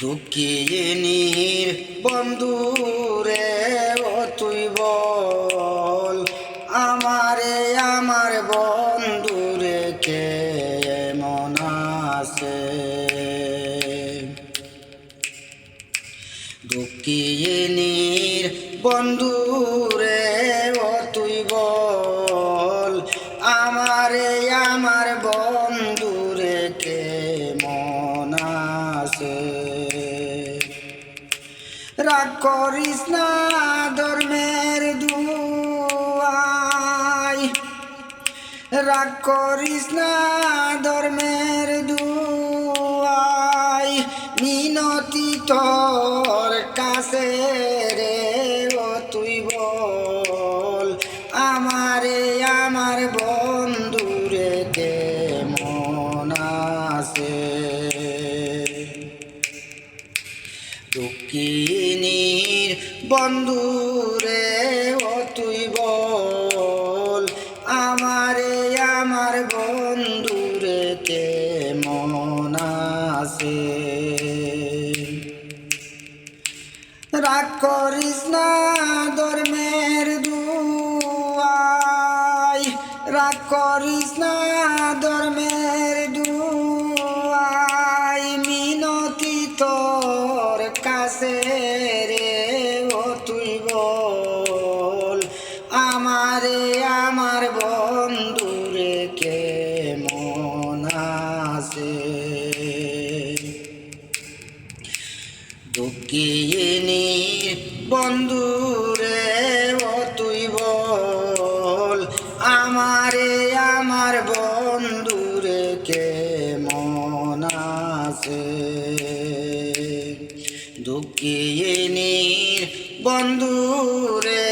দুঃখিনীর বন্ধুরে ও তুই বল আমারে আমার বন্ধুরে কেমন আছে। দুঃখিনীর বন্ধুরে ও তুই বল আমারে আমার বন্ধুরে কেমন আছে। রাগ করিস না ধর্মের দুয়াই, রাগ করিস না ধর্মের দুয়াই, মিনতি তোর কাছে রে ও তুই বল আমারে আমার বন্ধুরে কেমন আছে। দুঃখিনীর বন্ধুরে ও তুই বল আমারে আমার বন্ধুরে কেমন আছে। রাগ করিস না ধর্মের দুয়াই, রাগ করিস না ধর্মের দুয়াই, মিনতি তোর কাছে রে ও তুই বল আমারে আমার বন্ধুরে কেমন আছে। দুঃখিনীর বন্ধুরে ও তুই বল আমারে আমার বন্ধুরে কেমন আছে। দুঃখিনীর বন্ধুরে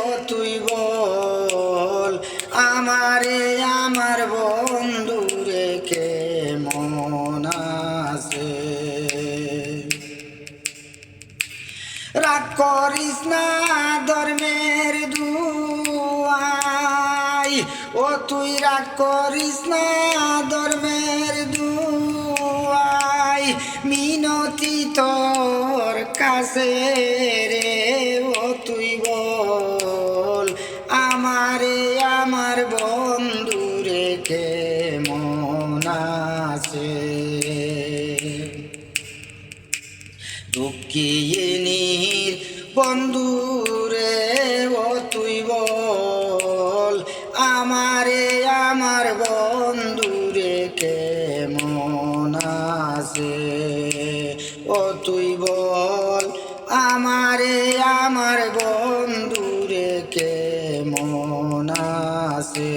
ও তুই বল আমারে আমার বন্ধুরে কেমন আছে। রাগ করিস না ধর্মের দুয়াই, ও তুই রাগ করিস না ধর্মের দুয়াই, মিনতি তোর কাছে রে ও তুই বল আমারে আমার বন্ধুরে কেমন আছে। দুঃখিনীর বন্ধুরে ও তুই বল আমারে আমার বন্ধুরে কেমন আছে। ও তুই বল আমারে আমার বন্ধুরে কেমন আছে।